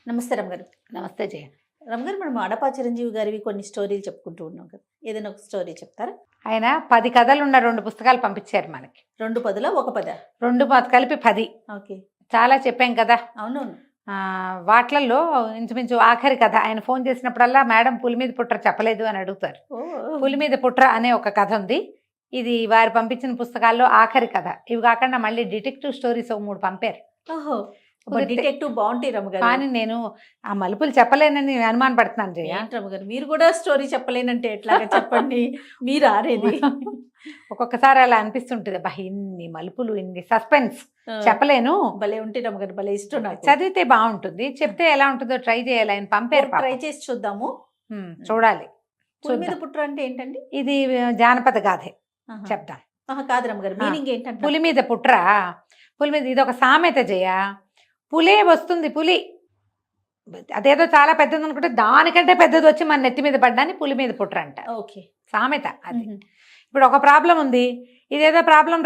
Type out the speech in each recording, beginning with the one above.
నమస్తే రమగారు. నమస్తే జయ. రమగారు, మనం అడపా చిరంజీవి గారివి కొన్ని స్టోరీలు చెప్పుకుంటూ ఉన్నాం కదా. ఏదైనా ఒక స్టోరీ చెప్తారా? ఆయన 10 కథలున్న 2 పుస్తకాలు పంపించారు మనకి. 2 పదులా? 1 పదా? 2 కలిపి 10. ఓకే. చాలా చెప్పాం కదా. అవునవును. వాట్లల్లో ఇంచుమించు ఆఖరి కథ ఆయన ఫోన్ చేసినప్పుడల్లా మేడం పులి మీద పుట్ర చెప్పలేదు అని అడుగుతారు. పులి మీద పుట్ర అనే ఒక కథ ఉంది. ఇది వారు పంపించిన పుస్తకాల్లో ఆఖరి కథ. ఇవి కాకుండా మళ్ళీ డిటెక్టివ్ స్టోరీస్ 3 పంపారు. ఓహో, డిటెక్టివ్ బాగుంటాయి రమగారు. కానీ నేను ఆ మలుపులు చెప్పలేనని అనుమాన పడుతున్నాను జయ. రమగారు, మీరు కూడా స్టోరీ చెప్పలేనంటే ఎట్లాగా చెప్పండి. మీరు ఆరేది. ఒక్కొక్కసారి అలా అనిపిస్తుంటుంది, అబ్బా ఇన్ని మలుపులు, ఇన్ని సస్పెన్స్ చెప్పలేను. భలే ఉంటే రమగారు, భలే ఇష్టం నాకు. చదివితే బాగుంటుంది, చెప్తే ఎలా ఉంటుందో ట్రై చేయాలి. ఆయన పంపారు, ట్రై చేసి చూద్దాము. చూడాలి. పులి మీద పుట్ర అంటే ఏంటండి? ఇది జానపద గాథే, చెప్తాను. కాదు రమగారు, మీనింగ్ ఏంటంటే పులి మీద పుట్ర. పులి మీద ఇది ఒక సామెత జయ. పులే వస్తుంది, పులి అదేదో చాలా పెద్దది అనుకుంటే దానికంటే పెద్దది వచ్చి మన నెత్తి మీద పడ్డాన్ని పులి మీద పుట్ర అంట. ఓకే, సామెత అది. ఇప్పుడు ఒక ప్రాబ్లం ఉంది, ఇదేదో ప్రాబ్లం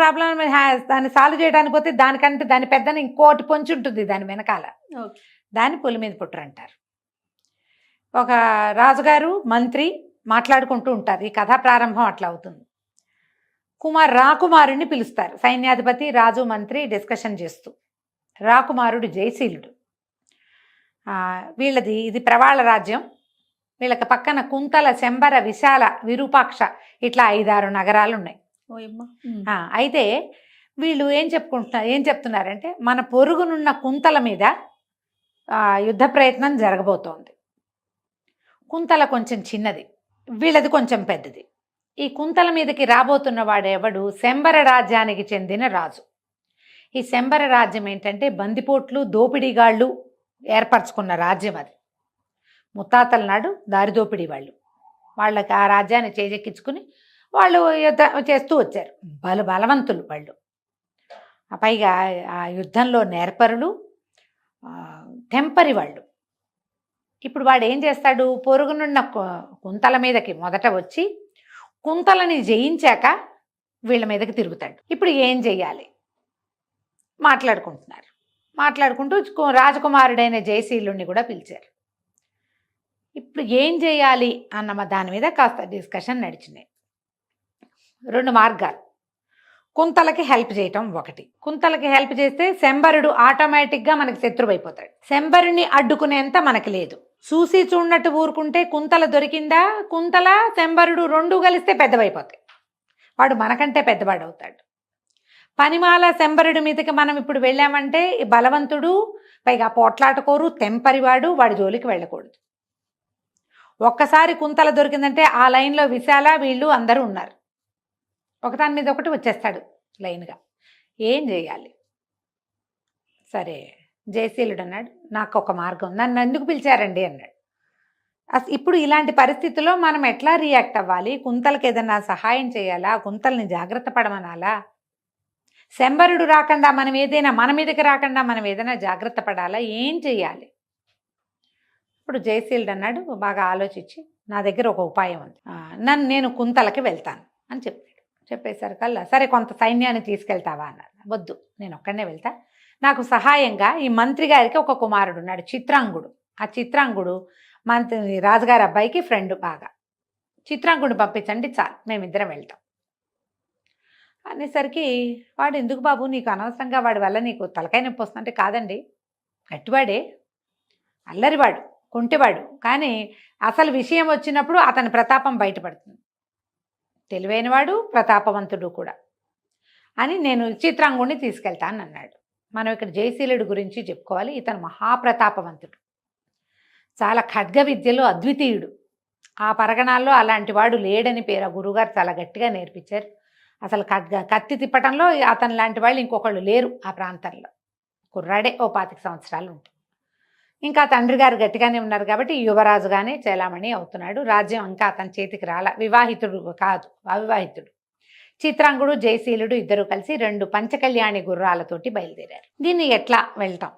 దాన్ని సాల్వ్ చేయడానికి పోతే దానికంటే దాని పెద్దని ఇంకోటి పొంచి ఉంటుంది దాని వెనకాల. దాన్ని పులి మీద పుట్ర అంటారు. ఒక రాజుగారు మంత్రి మాట్లాడుకుంటూ ఉంటారు. ఈ కథా ప్రారంభం అట్లా అవుతుంది. రాకుమారుడిని పిలుస్తారు. సైన్యాధిపతి, రాజు, మంత్రి డిస్కషన్ చేస్తూ. రాకుమారుడు జయశీలుడు. వీళ్ళది ఇది ప్రవాళ రాజ్యం. వీళ్ళకి పక్కన కుంతల, శంబర, విశాల, విరూపాక్ష ఇట్లా 5-6 నగరాలు ఉన్నాయి. అయితే వీళ్ళు ఏం చెప్తున్నారంటే మన పొరుగునున్న కుంతల మీద యుద్ధ ప్రయత్నం జరగబోతోంది. కుంతల కొంచెం చిన్నది, వీళ్ళది కొంచెం పెద్దది. ఈ కుంతల మీదకి రాబోతున్న వాడెవడు? శంబర రాజ్యానికి చెందిన రాజు. ఈ శంబర రాజ్యం ఏంటంటే బందిపోట్లు, దోపిడీగాళ్ళు ఏర్పరచుకున్న రాజ్యం అది. ముత్తాతల నాడు దారిదోపిడీ వాళ్ళకి ఆ రాజ్యాన్ని చేజెక్కించుకుని వాళ్ళు యుద్ధం చేస్తూ వచ్చారు. బలవంతులు వాళ్ళు. పైగా ఆ యుద్ధంలో నేర్పరులు, తెంపరి వాళ్ళు. ఇప్పుడు వాడు ఏం చేస్తాడు? పొరుగునున్న కుంతల మీదకి మొదట వచ్చి కుంతలని జయించాక వీళ్ళ మీదకి తిరుగుతాడు. ఇప్పుడు ఏం చెయ్యాలి? మాట్లాడుకుంటూ రాజకుమారుడైన జయశీలుణ్ణి కూడా పిలిచారు. ఇప్పుడు ఏం చేయాలి అన్న దాని మీద కాస్త డిస్కషన్ నడిచినాయి. 2 మార్గాలు. కుంతలకి హెల్ప్ చేయటం ఒకటి. కుంతలకి హెల్ప్ చేస్తే శంబరుడు ఆటోమేటిక్గా మనకి శత్రువైపోతాడు. శంబరుని అడ్డుకునేంత మనకి లేదు. చూసి చూడనట్టు ఊరుకుంటే కుంతల దొరికిందా? కుంతల, శంబరుడు 2 కలిస్తే పెద్దవైపోతాయి. వాడు మనకంటే పెద్దవాడు అవుతాడు. పనిమాల శంబరుడి మీదకి మనం ఇప్పుడు వెళ్ళామంటే బలవంతుడు, పైగా పోట్లాటకోరు, తెంపరివాడు, వాడి జోలికి వెళ్ళకూడదు. ఒక్కసారి కుంతల దొరికిందంటే ఆ లైన్లో విశాల, వీళ్ళు అందరూ ఉన్నారు. ఒకదాని మీద ఒకటి వచ్చేస్తాడు లైన్గా. ఏం చేయాలి? సరే, జయశీలుడు అన్నాడు, నాకు ఒక మార్గం. నన్ను ఎందుకు పిలిచారండి అన్నాడు. ఇప్పుడు ఇలాంటి పరిస్థితుల్లో మనం ఎట్లా రియాక్ట్ అవ్వాలి? కుంతలకి ఏదన్నా సహాయం చేయాలా? కుంతల్ని జాగ్రత్త పడమనాలా? శంబరుడు రాకుండా మన మీదకి రాకుండా మనం ఏదైనా జాగ్రత్త పడాలా? ఏం చెయ్యాలి? ఇప్పుడు జయశీలుడు అన్నాడు, బాగా ఆలోచించి, నా దగ్గర ఒక ఉపాయం ఉంది. నేను కుంతలకి వెళ్తాను అని చెప్పాడు. చెప్పేసరికల్లా, సరే కొంత సైన్యాన్ని తీసుకెళ్తావా అన్నారు. వద్దు, నేను ఒక్కడనే వెళ్తా. నాకు సహాయంగా ఈ మంత్రి గారికి ఒక కుమారుడు ఉన్నాడు, చిత్రాంగుడు. ఆ చిత్రాంగుడు మంత్రి రాజుగారి అబ్బాయికి ఫ్రెండ్ బాగా. చిత్రాంగుడు పంపించండి చాలు, మేమిద్దరం వెళ్తాం అనేసరికి, వాడు ఎందుకు బాబు, నీకు అనవసరంగా వాడి వల్ల నీకు తలకాయ నొప్పి వస్తుందంటే, కాదండి, గట్టివాడే, అల్లరివాడు, కొంటివాడు, కానీ అసలు విషయం వచ్చినప్పుడు అతని ప్రతాపం బయటపడుతుంది. తెలివైనవాడు, ప్రతాపవంతుడు కూడా అని నేను చిత్రాంగుడిని తీసుకెళ్తాను అన్నాడు. మనం ఇక్కడ జయశీలుడి గురించి చెప్పుకోవాలి. ఇతను మహాప్రతాపవంతుడు, చాలా ఖడ్గ విద్యలో అద్వితీయుడు. ఆ పరగణాల్లో అలాంటి వాడు లేడని పేరు. గురువుగారు చాలా గట్టిగా నేర్పించారు. అసలు కత్తి తిప్పటంలో అతను లాంటి వాళ్ళు ఇంకొకళ్ళు లేరు ఆ ప్రాంతంలో. కుర్రాడే, ఓ 25 సంవత్సరాలు ఉంటాయి. ఇంకా తండ్రి గారు గట్టిగానే ఉన్నారు కాబట్టి యువరాజుగానే చలామణి అవుతున్నాడు. రాజ్యం ఇంకా అతని చేతికి రాల. వివాహితుడు కాదు, అవివాహితుడు. చిత్రాంగుడు, జయశీలుడు ఇద్దరు కలిసి 2 పంచకళ్యాణి గుర్రాలతోటి బయలుదేరారు. దీన్ని ఎట్లా వెళ్తాం?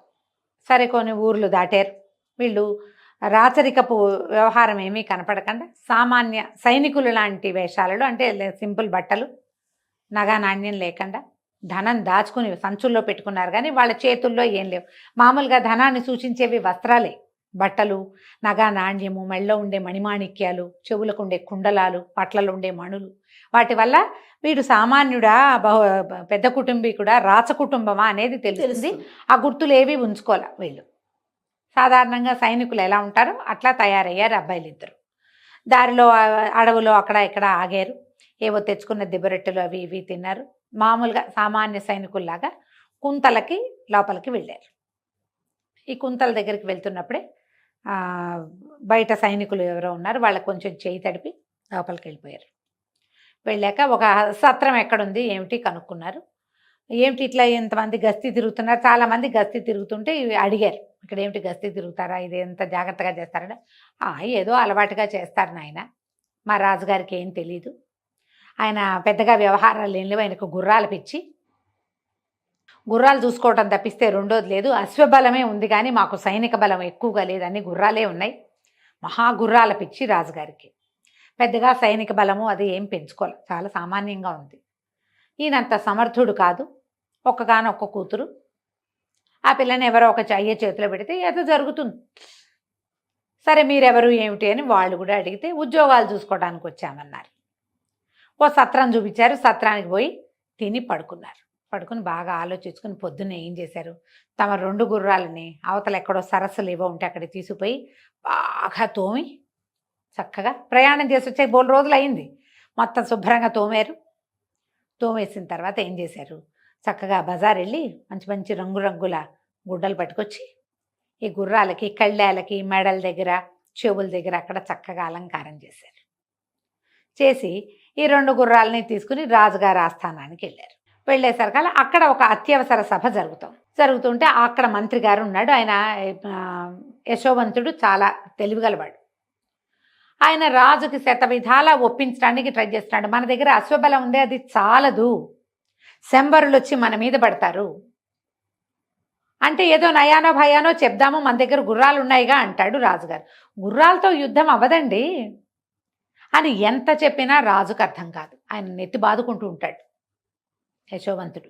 సరే, కొన్ని ఊర్లు దాటారు. వీళ్ళు రాచరికపు వ్యవహారం ఏమీ కనపడకుండా సామాన్య సైనికులు లాంటి వేషాలలో, అంటే సింపుల్ బట్టలు, నగా నాణ్యం లేకుండా, ధనం దాచుకుని సంచుల్లో పెట్టుకున్నారు. కానీ వాళ్ళ చేతుల్లో ఏం లేవు. మామూలుగా ధనాన్ని సూచించేవి వస్త్రాలే. బట్టలు, నగా నాణ్యము, మెళ్ళలో ఉండే మణిమాణిక్యాలు, చెవులకు ఉండే కుండలాలు, పట్లలో ఉండే మణులు, వాటి వల్ల వీడు సామాన్యుడా, పెద్ద కుటుంబీకుడా, రాచ కుటుంబమా అనేది తెలుస్తుంది. ఆ గుర్తులు ఏవి ఉంచుకోలే వీళ్ళు. సాధారణంగా సైనికులు ఎలా ఉంటారో అట్లా తయారయ్యారు అబ్బాయిలు ఇద్దరు. దారిలో అడవులో అక్కడ ఇక్కడ ఆగారు. ఏవో తెచ్చుకున్న దిబ్బరొట్టెలు అవి ఇవి తిన్నారు. మామూలుగా సామాన్య సైనికుల్లాగా కుంతలకి లోపలికి వెళ్ళారు. ఈ కుంతల దగ్గరికి వెళ్తున్నప్పుడే బయట సైనికులు ఎవరో ఉన్నారు, వాళ్ళకి కొంచెం చేయి తడిపి లోపలికి వెళ్ళిపోయారు. వెళ్ళాక ఒక సత్రం ఎక్కడుంది ఏమిటి కనుక్కున్నారు. ఏమిటి ఇట్లా ఇంతమంది గస్తీ తిరుగుతున్నారు, చాలామంది గస్తీ తిరుగుతుంటే అడిగారు, ఇక్కడ ఏమిటి గస్తీ తిరుగుతారా, ఇది ఎంత జాగ్రత్తగా చేస్తారా? ఏదో అలవాటుగా చేస్తారు నాయన, మా రాజుగారికి ఏం తెలీదు, ఆయన పెద్దగా వ్యవహారాలు ఏం లేవు, ఆయనకు గుర్రాలు పిచ్చి, గుర్రాలు చూసుకోవటం తప్పిస్తే రెండోది లేదు, అశ్వబలమే ఉంది కానీ మాకు సైనిక బలం ఎక్కువగా లేదు, అన్ని గుర్రాలే ఉన్నాయి, మహా గుర్రాల పిచ్చి రాజుగారికి, పెద్దగా సైనిక బలము అది ఏం పెంచుకోవాలి, చాలా సామాన్యంగా ఉంది, ఈయనంత సమర్థుడు కాదు, ఒక్కగానొక్క కూతురు, ఆ పిల్లని ఎవరో ఒక అయ్యే చేతిలో పెడితే ఏదో జరుగుతుంది, సరే మీరెవరు ఏమిటి అని వాళ్ళు కూడా అడిగితే ఉద్యోగాలు చూసుకోవడానికి వచ్చామన్నారు. ఓ సత్రం చూపించారు, సత్రానికి పోయి తిని పడుకున్నారు. పడుకుని బాగా ఆలోచించుకుని పొద్దున్నే ఏం చేశారు, తమ 2 గుర్రాలని అవతల ఎక్కడో సరస్సులు ఏవో ఉంటే అక్కడికి తీసుకుపోయి బాగా తోమి చక్కగా ప్రయాణం చేసి వచ్చే 3 రోజులు అయింది, మొత్తం శుభ్రంగా తోమారు. తోమేసిన తర్వాత ఏం చేశారు, చక్కగా బజార్ వెళ్ళి మంచి మంచి రంగురంగుల గుడ్డలు పట్టుకొచ్చి ఈ గుర్రాలకి కళ్ళాలకి మెడల దగ్గర చెవుల దగ్గర అక్కడ చక్కగా అలంకారం చేశారు. చేసి ఈ 2 గుర్రాలని తీసుకుని రాజుగారి ఆస్థానానికి వెళ్ళారు. వెళ్ళేసరికల్లా అక్కడ ఒక అత్యవసర సభ జరుగుతుంటే అక్కడ మంత్రి గారు ఉన్నాడు. ఆయన యశోవంతుడు, చాలా తెలివిగలవాడు. ఆయన రాజుకి శతవిధాలా ఒప్పించడానికి ట్రై చేస్తున్నాడు. మన దగ్గర అశ్వబలం ఉంది, అది చాలదు, శంబరులు వచ్చి మన మీద పడతారు అంటే ఏదో నయానో భయానో చెప్దాము, మన దగ్గర గుర్రాలు ఉన్నాయిగా అంటాడు రాజుగారు. గుర్రాలతో యుద్ధం అవ్వదండి అని ఎంత చెప్పినా రాజుకు అర్థం కాదు. ఆయన నెత్తి బాదుకుంటూ ఉంటాడు యశోవంతుడు.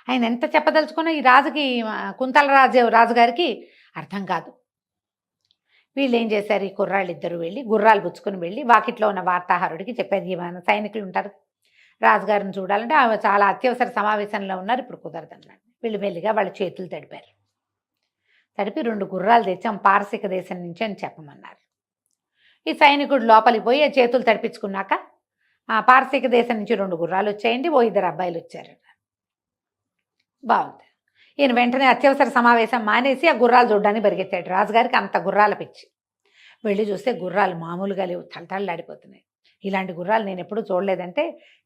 ఆయన ఎంత చెప్పదలుచుకున్నా ఈ రాజుకి, కుంతల రాజుగారికి అర్థం కాదు. వీళ్ళు ఏం చేశారు, ఈ కుర్రాళ్ళు ఇద్దరు వెళ్ళి గుర్రాలు పుచ్చుకొని వెళ్ళి వాకిట్లో ఉన్న వార్తాహరుడికి చెప్పారు, మన సైనికులు ఉంటారు, రాజుగారిని చూడాలంటే ఆమె చాలా అత్యవసర సమావేశంలో ఉన్నారు, ఇప్పుడు కుదరదన్నాడు. వీళ్ళు మెల్లిగా వాళ్ళ చేతులు తడిపారు. తడిపి 2 గుర్రాలు తెచ్చాం పారసిక దేశం నుంచి అని చెప్పమన్నారు. ఈ సైనికుడు లోపలికి పోయి చేతులు తడిపించుకున్నాక పారసిక దేశం నుంచి 2 గుర్రాలు వచ్చాయండి, ఓ 2 అబ్బాయిలు వచ్చారు. బాగుంది. ఈయన వెంటనే అత్యవసర సమావేశం మానేసి ఆ గుర్రాలు చూడడానికి పరిగెత్తాడు. రాజుగారికి అంత గుర్రాల పిచ్చి. వెళ్ళి చూస్తే గుర్రాలు మామూలుగా లేవు, తలతళ్ళాడిపోతున్నాయి. ఇలాంటి గుర్రాలు నేను ఎప్పుడూ చూడలేదంటే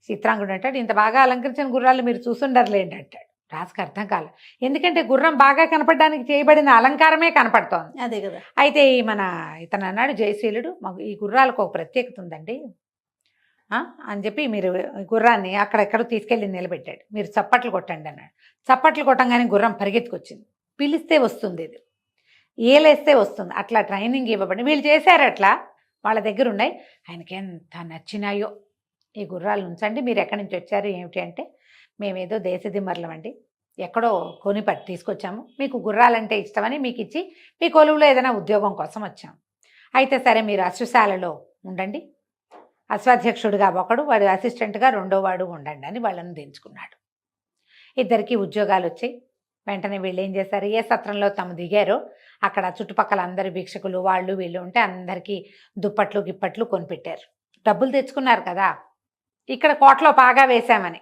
చిత్రాంగుడు అంటాడు, ఇంత బాగా అలంకరించిన గుర్రాలు మీరు చూసుండర్లేండి అంటాడు. రాజుకి అర్థం కాలే, ఎందుకంటే గుర్రం బాగా కనపడడానికి చేయబడిన అలంకారమే కనపడుతోంది. అదే కదా. అయితే ఇతను అన్నాడు జయశీలుడు, మాకు ఈ గుర్రాలకు ఒక ప్రత్యేకత ఉందండి అని చెప్పి మీరు గుర్రాన్ని అక్కడెక్కడో తీసుకెళ్ళి నిలబెట్టాడు. మీరు చప్పట్లు కొట్టండి అన్నాడు. చప్పట్లు కొట్టంగానే గుర్రం పరిగెత్తుకొచ్చింది. పిలిస్తే వస్తుంది, ఇది ఏలేస్తే వస్తుంది, అట్లా ట్రైనింగ్ ఇవ్వబడి వీళ్ళు చేశారు. అట్లా వాళ్ళ దగ్గర ఉన్నాయి. ఆయనకి ఎంత నచ్చినాయో, ఈ గుర్రాలు ఉంచండి, మీరు ఎక్కడి నుంచి వచ్చారు ఏమిటి అంటే, మేమేదో దేశదిమ్మర్లం అండి, ఎక్కడో కొని తీసుకొచ్చాము, మీకు గుర్రాలంటే ఇష్టమని మీకు ఇచ్చి మీ కొలువులో ఏదైనా ఉద్యోగం కోసం వచ్చాము. అయితే సరే మీరు అశ్వశాలలో ఉండండి, అశ్వాధ్యక్షుడిగా ఒకడు, వాడు అసిస్టెంట్గా 2వ వాడు ఉండండి అని వాళ్ళని దించుకున్నాడు. ఇద్దరికి ఉద్యోగాలు వచ్చాయి. వెంటనే వీళ్ళు ఏం చేశారు, ఏ సత్రంలో తాము దిగారో అక్కడ చుట్టుపక్కల అందరి భిక్షకులు వాళ్ళు వీళ్ళు ఉంటే అందరికీ దుప్పట్లు గిప్పట్లు కొనిపెట్టారు. డబ్బులు తెచ్చుకున్నారు కదా, ఇక్కడ కోటలో పాగా వేశామని.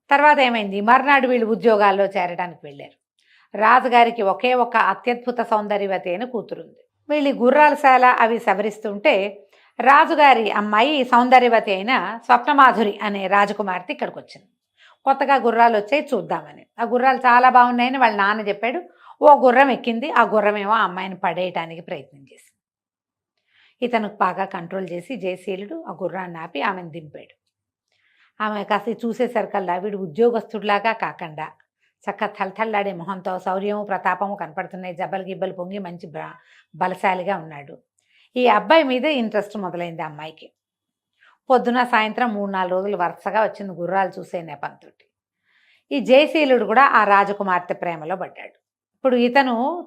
తర్వాత ఏమైంది, మర్నాడు వీళ్ళు ఉద్యోగాల్లో చేరడానికి వెళ్ళారు. రాజుగారికి ఒకే ఒక అత్యద్భుత సౌందర్యవతి అయిన కూతురుంది. వీళ్ళు గుర్రాలశాల అవి సవరిస్తుంటే రాజుగారి అమ్మాయి సౌందర్యవతి అయిన స్వప్నమాధురి అనే రాజకుమార్తె ఇక్కడికి వచ్చింది. కొత్తగా గుర్రాలు వచ్చాయి చూద్దామని. ఆ గుర్రాలు చాలా బాగున్నాయని వాళ్ళ నాన్న చెప్పాడు. ఓ గుర్రం ఎక్కింది. ఆ గుర్రమేమో ఆ అమ్మాయిని పడేయటానికి ప్రయత్నం చేసింది. ఇతను బాగా కంట్రోల్ చేసి జయశీలుడు ఆ గుర్రాన్ని ఆపి ఆమెను దింపాడు. ఆమె కాస్త చూసేసరికల్లా వీడు ఉద్యోగస్తుడిలాగా కాకుండా చక్క తలతల్లాడే మొహంతో శౌర్యము ప్రతాపము కనపడుతున్నాయి. జబ్బలు గిబ్బలు పొంగి మంచి బలశాలిగా ఉన్నాడు. ఈ అబ్బాయి మీద ఇంట్రెస్ట్ మొదలైంది అమ్మాయికి. పొద్దున సాయంత్రం 3-4 రోజులు వరుసగా వచ్చింది గుర్రాలు చూసే నెపంతో. ఈ జయశీలుడు కూడా ఆ రాజకుమార్తె ప్రేమలో పడ్డాడు. ఇప్పుడు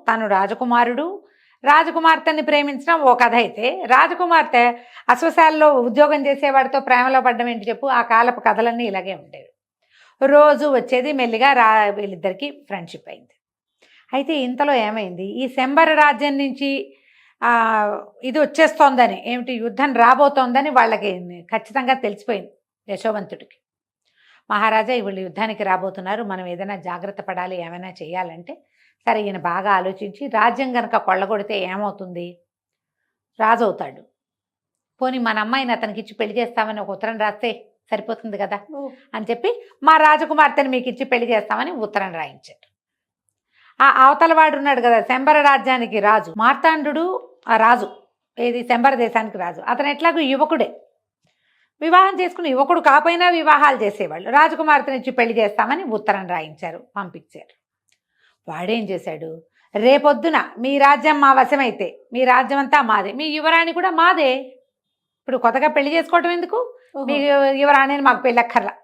తను రాజకుమారుడు, రాజకుమార్తెని ప్రేమించడం ఓ కథ అయితే, రాజకుమార్తె అశ్వశాలలో ఉద్యోగం చేసేవాడితో ప్రేమలో పడ్డం ఏంటి చెప్పు? ఆ కాలపు కథలన్నీ ఇలాగే ఉండేవి. రోజు వచ్చేది, మెల్లిగా వీళ్ళిద్దరికి ఫ్రెండ్షిప్ అయింది. అయితే ఇంతలో ఏమైంది, ఈ శంబర రాజ్యం నుంచి ఇది వచ్చేస్తోందని, ఏమిటి యుద్ధం రాబోతోందని వాళ్ళకి ఖచ్చితంగా తెలిసిపోయింది యశోవంతుడికి. మహారాజా వీళ్ళు యుద్ధానికి రాబోతున్నారు, మనం ఏదైనా జాగ్రత్త పడాలి, ఏమైనా చేయాలంటే సరే ఈయన బాగా ఆలోచించి, రాజ్యం కనుక కొల్లగొడితే ఏమవుతుంది, రాజు అవుతాడు, పోనీ మన అమ్మాయిని అతనికి ఇచ్చి పెళ్లి చేస్తామని ఒక ఉత్తరం రాస్తే సరిపోతుంది కదా అని చెప్పి, మా రాజకుమార్తెని మీకు ఇచ్చి పెళ్లి చేస్తామని ఉత్తరం రాయించారు. ఆ అవతల వాడు ఉన్నాడు కదా శంబర రాజ్యానికి రాజు, మార్తాండు ఆ రాజు, ఏది శంబర దేశానికి రాజు, అతను ఎట్లాగూ యువకుడే, వివాహం చేసుకుని యువకుడు కాపోయినా వివాహాలు చేసేవాళ్ళు. రాజకుమార్తెని ఇచ్చి పెళ్లి చేస్తామని ఉత్తరం రాయించారు, పంపించారు. వాడేం చేశాడు, రేపొద్దున మీ రాజ్యం మా వశమైతే మీ రాజ్యం అంతా మాదే, మీ యువరాణి కూడా మాదే, ఇప్పుడు కొత్తగా పెళ్లి చేసుకోవటం ఎందుకు, మీ యువరాణిని మాకు పెళ్ళి అక్కర్లా,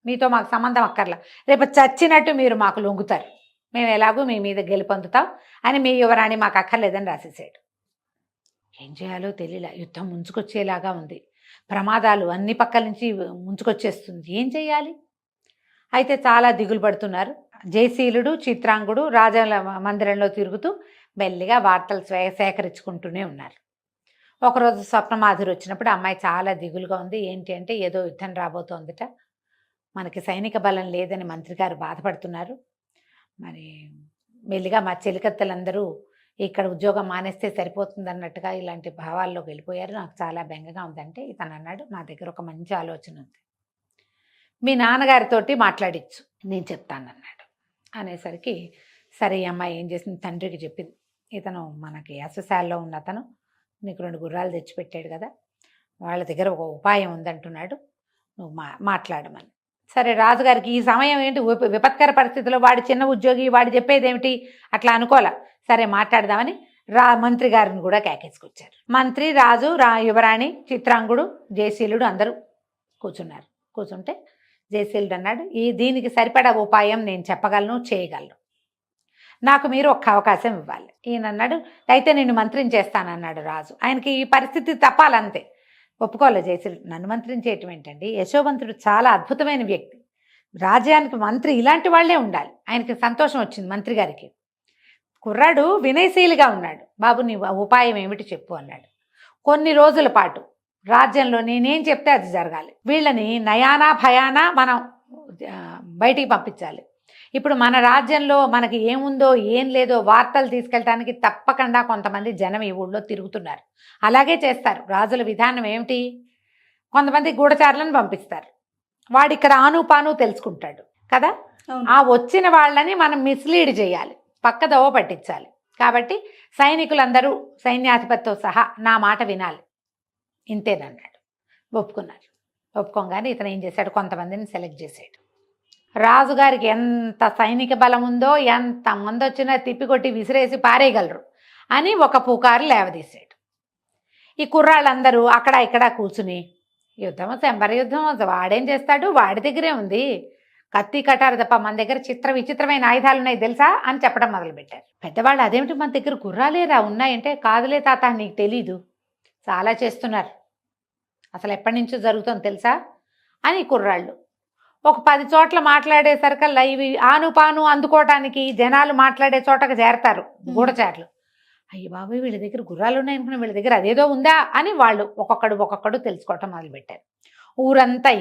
మీతో మాకు సంబంధం అక్కర్లా, రేపు చచ్చినట్టు మీరు మాకు లొంగుతారు, మేము ఎలాగూ మీ మీద గెలుపొందుతాం అని మీ యువరాణి మాకు అక్కర్లేదని రాసేసాడు. ఏం చేయాలో తెలియలా, యుద్ధం ముంచుకొచ్చేలాగా ఉంది, ప్రమాదాలు అన్ని పక్కల నుంచి ముంచుకొచ్చేస్తుంది, ఏం చేయాలి? అయితే చాలా దిగులు పడుతున్నారు. జయశీలుడు చిత్రాంగుడు రాజాల మందిరంలో తిరుగుతూ మెల్లిగా వార్తలు సేకరించుకుంటూనే ఉన్నారు. ఒకరోజు స్వప్నమాధురి వచ్చినప్పుడు అమ్మాయి చాలా దిగులుగా ఉంది. ఏంటి అంటే ఏదో యుద్ధం రాబోతోందిట, మనకి సైనిక బలం లేదని మంత్రి గారు బాధపడుతున్నారు, మరి మెల్లిగా మా చెలికత్తెలందరూ ఇక్కడ ఉద్యోగం మానేస్తే సరిపోతుంది అన్నట్టుగా ఇలాంటి భావాల్లోకి వెళ్ళిపోయారు, నాకు చాలా బెంగగా ఉందంటే ఇతను అన్నాడు, నా దగ్గర ఒక మంచి ఆలోచన ఉంది, మీ నాన్నగారితోటి మాట్లాడించు, నేను చెప్తానన్నాడు. అనేసరికి సరే ఈ అమ్మాయి ఏం చేసింది, తండ్రికి చెప్పింది, ఇతను మనకి అశ్వశాలలో ఉన్న అతను నీకు 2 గుర్రాలు తెచ్చిపెట్టాడు కదా, వాళ్ళ దగ్గర ఒక ఉపాయం ఉందంటున్నాడు, నువ్వు మాట్లాడమని. సరే రాజుగారికి ఈ సమయం ఏంటి, విపత్కర పరిస్థితుల్లో వాడి చిన్న ఉద్యోగి, వాడు చెప్పేది ఏమిటి అట్లా అనుకోలే, సరే మాట్లాడదామని మంత్రి గారిని కూడా కేకేసుకొచ్చారు. మంత్రి, రాజు, యువరాణి, చిత్రాంగుడు, జయశీలుడు అందరూ కూర్చున్నారు. కూర్చుంటే జయశీలుడు అన్నాడు, దీనికి సరిపడా ఉపాయం నేను చెప్పగలను, చేయగలను, నాకు మీరు ఒక్క అవకాశం ఇవ్వాలి. ఈయన అన్నాడు, అయితే నేను మంత్రిని చేస్తానన్నాడు రాజు. ఆయనకి ఈ పరిస్థితి తప్పాలంతే, ఒప్పుకోలే జయశీలుడు. నన్ను మంత్రిని చేయటం ఏంటండి, యశోవంతుడు చాలా అద్భుతమైన వ్యక్తి, రాజ్యానికి మంత్రి ఇలాంటి వాళ్లే ఉండాలి. ఆయనకి సంతోషం వచ్చింది మంత్రి గారికి, కుర్రాడు వినయశీలిగా ఉన్నాడు, బాబు నీ ఉపాయం ఏమిటి చెప్పు అన్నాడు. కొన్ని రోజుల పాటు రాజ్యంలో నేనేం చెప్తే అది జరగాలి, వీళ్ళని నయానా భయానా మనం బయటికి పంపించాలి. ఇప్పుడు మన రాజ్యంలో మనకి ఏముందో ఏం లేదో వార్తలు తీసుకెళ్ళడానికి తప్పకుండా కొంతమంది జనం ఈ ఊళ్ళో తిరుగుతున్నారు, అలాగే చేస్తారు. రాజుల విధానం ఏమిటి, కొంతమంది గూఢచారులను పంపిస్తారు, వాడిక్కడ ఆనుపాను తెలుసుకుంటాడు కదా, ఆ వచ్చిన వాళ్ళని మనం మిస్లీడ్ చేయాలి, పక్కదోవ పట్టించాలి. కాబట్టి సైనికులందరూ సైన్యాధిపతితో సహా నా మాట వినాలి, ఇంతేనన్నాడు. ఒప్పుకున్నారు. ఒప్పుకోగానే ఇతను ఏం చేశాడు, కొంతమందిని సెలెక్ట్ చేశాడు. రాజుగారికి ఎంత సైనిక బలం ఉందో, ఎంతమంది వచ్చినా తిప్పికొట్టి విసిరేసి పారేయగలరు అని ఒక పుకారు లేవదీశాడు. ఈ కుర్రాళ్ళందరూ అక్కడ ఇక్కడ కూర్చుని యుద్ధం, శంబర యుద్ధం, వాడేం చేస్తాడు, వాడి దగ్గరే ఉంది కత్తి కటారు తప్ప, మన దగ్గర విచిత్రమైన ఆయుధాలు ఉన్నాయి తెలుసా అని చెప్పడం మొదలుపెట్టారు. పెద్దవాళ్ళు అదేమిటి మన దగ్గర గుర్రాలేరా ఉన్నాయంటే, కాదులే తాత నీకు తెలీదు, చాలా చేస్తున్నారు, అసలు ఎప్పటి నుంచో జరుగుతుంది తెలుసా అని కుర్రాళ్ళు ఒక 10 చోట్ల మాట్లాడేసరికల్లా ఇవి ఆనుపాను అందుకోవటానికి జనాలు మాట్లాడే చోటకు చేరతారు గూఢచారులు. అయ్యి బాబు వీళ్ళ దగ్గర గుర్రాలు ఉన్నాయనుకున్నా, వీళ్ళ దగ్గర అదేదో ఉందా అని వాళ్ళు ఒక్కొక్కడు తెలుసుకోవటం మొదలుపెట్టారు. ఊరంతా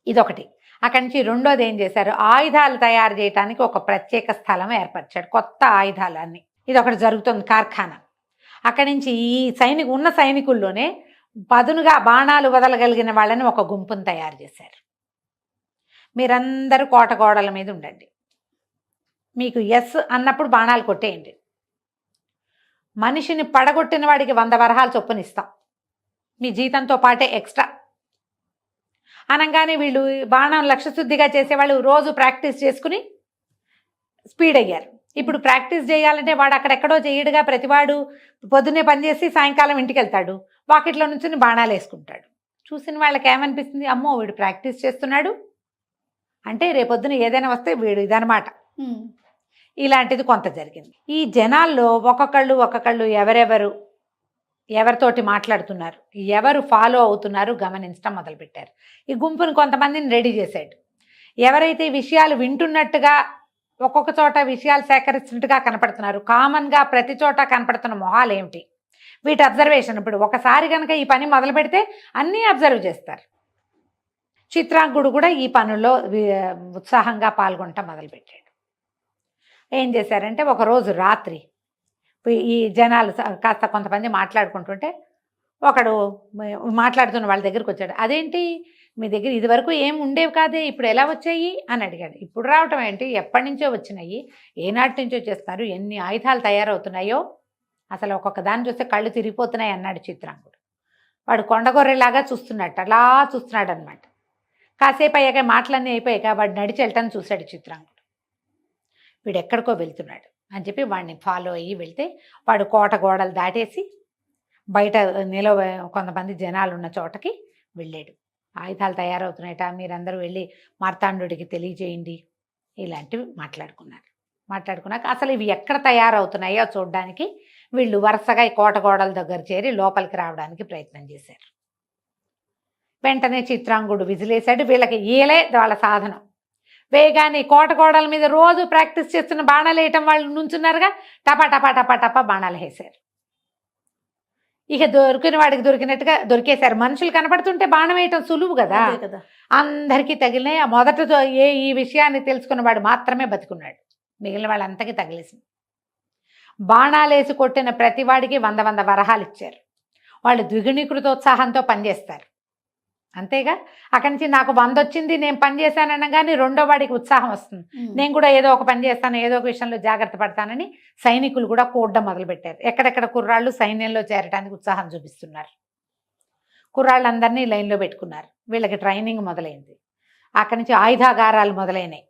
ఇదొకటి. అక్కడి నుంచి రెండోది ఏం చేశారు, ఆయుధాలు తయారు చేయడానికి ఒక ప్రత్యేక స్థలం ఏర్పరిచాడు, కొత్త ఆయుధాలన్నీ. ఇది ఒకటి జరుగుతుంది కార్ఖానా. అక్కడి నుంచి ఈ ఉన్న సైనికుల్లోనే పదునుగా బాణాలు వదలగలిగిన వాళ్ళని ఒక గుంపును తయారు చేశారు. మీరందరూ కోట గోడల మీద ఉండండి, మీకు ఎస్ అన్నప్పుడు బాణాలు కొట్టేయండి, మనిషిని పడగొట్టిన వాడికి 100 వరహాలు చొప్పునిస్తాం, మీ జీతంతో పాటే ఎక్స్ట్రా అనగానే వీళ్ళు బాణం లక్ష్యశుద్ధిగా చేసేవాళ్ళు రోజు ప్రాక్టీస్ చేసుకుని స్పీడ్ అయ్యారు. ఇప్పుడు ప్రాక్టీస్ చేయాలంటే వాడు అక్కడెక్కడో చేయడుగా, ప్రతివాడు పొద్దున్నే పనిచేసి సాయంకాలం ఇంటికి వెళ్తాడు, వాకిట్లో నుంచి బాణాలు వేసుకుంటాడు. చూసిన వాళ్ళకి ఏమనిపిస్తుంది, అమ్మో వీడు ప్రాక్టీస్ చేస్తున్నాడు అంటే రేపొద్దున ఏదైనా వస్తే వీడు ఇదనమాట. ఇలాంటిది కొంత జరిగింది. ఈ జనాల్లో ఒక్కొక్కళ్ళు ఎవరితోటి మాట్లాడుతున్నారు, ఎవరు ఫాలో అవుతున్నారు గమనించడం మొదలుపెట్టారు. ఈ గుంపుని కొంతమందిని రెడీ చేశాడు. ఎవరైతే విషయాలు వింటున్నట్టుగా ఒక్కొక్క చోట విషయాలు సేకరిస్తున్నట్టుగా కనపడుతున్నారు, కామన్గా ప్రతి చోట కనపడుతున్న మొహాలు ఏమిటి, వీటి అబ్జర్వేషన్. ఇప్పుడు ఒకసారి కనుక ఈ పని మొదలు పెడితే అన్నీ అబ్జర్వ్ చేస్తారు. చిత్రాంగుడు కూడా ఈ పనుల్లో ఉత్సాహంగా పాల్గొనటం మొదలుపెట్టాడు. ఏం చేశారంటే ఒకరోజు రాత్రి ఈ జనాలు కాస్త కొంతమంది మాట్లాడుకుంటుంటే ఒకడు మాట్లాడుతున్న వాళ్ళ దగ్గరికి వచ్చాడు. అదేంటి మీ దగ్గర ఇదివరకు ఏం ఉండేవి కాదే, ఇప్పుడు ఎలా వచ్చాయి అని అడిగాడు. ఇప్పుడు రావటం ఏంటి, ఎప్పటి నుంచో వచ్చినాయి, ఏనాటి నుంచో చేస్తున్నారు, ఎన్ని ఆయుధాలు తయారవుతున్నాయో అసలు ఒక్కొక్క దాన్ని చూస్తే కళ్ళు తిరిగిపోతున్నాయి అన్నాడు చిత్రాంగుడు. వాడు కొండగొర్రెలాగా చూస్తున్నట్టు అలా చూస్తున్నాడు అనమాట. కాసేపు అయ్యాక మాటలన్నీ అయిపోయాక వాడు నడిచి వెళ్ళటాన్ని చూశాడు చిత్రాంగుడు. వీడు ఎక్కడికో వెళ్తున్నాడు అని చెప్పి వాడిని ఫాలో అయ్యి వెళ్తే వాడు కోట గోడలు దాటేసి బయట కొంతమంది జనాలు ఉన్న చోటకి వెళ్ళాడు. ఆయుధాలు తయారవుతున్నాయట, మీరందరూ వెళ్ళి మార్తాండుడికి తెలియజేయండి, ఇలాంటివి మాట్లాడుకున్నాక అసలు ఇవి ఎక్కడ తయారవుతున్నాయో చూడడానికి వీళ్ళు వరుసగా ఈ కోట గోడల దగ్గర చేరి లోపలికి రావడానికి ప్రయత్నం చేశారు. వెంటనే చిత్రాంగుడు విజిలేశాడు. వీళ్ళకి ఈలే వాళ్ళ సాధనం. వేగాన్ని కోట గోడల మీద రోజు ప్రాక్టీస్ చేస్తున్న బాణాలు వేయటం వాళ్ళు నుంచున్నారుగా, టపా టపా టపా టపా బాణాలు వేశారు. ఇక దొరికిన వాడికి దొరికినట్టుగా దొరికేశారు. మనుషులు కనపడుతుంటే బాణం వేయటం సులువు కదా, అందరికీ తగిలినాయి. మొదట ఈ విషయాన్ని తెలుసుకున్న వాడు మాత్రమే బతుకున్నాడు, మిగిలిన వాళ్ళంతకీ తగిలేసింది. బాణాలేసి కొట్టిన ప్రతి వాడికి 100 వరహాలు ఇచ్చారు. వాళ్ళు ద్విగుణీకృతోత్సాహంతో పనిచేస్తారు. అంతేగా, అక్కడి నుంచి నాకు 100 వచ్చింది, నేను పని చేశాననగానే రెండో వాడికి ఉత్సాహం వస్తుంది, నేను కూడా ఏదో ఒక పని చేస్తాను, ఏదో ఒక విషయంలో జాగ్రత్త పడతానని సైనికులు కూడా కూడడం మొదలుపెట్టారు. ఎక్కడెక్కడ కుర్రాళ్ళు సైన్యంలో చేరడానికి ఉత్సాహం చూపిస్తున్నారు. కుర్రాళ్ళందరినీ లైన్లో పెట్టుకున్నారు. వీళ్ళకి ట్రైనింగ్ మొదలైంది. అక్కడి నుంచి ఆయుధాగారాలు మొదలైనాయి.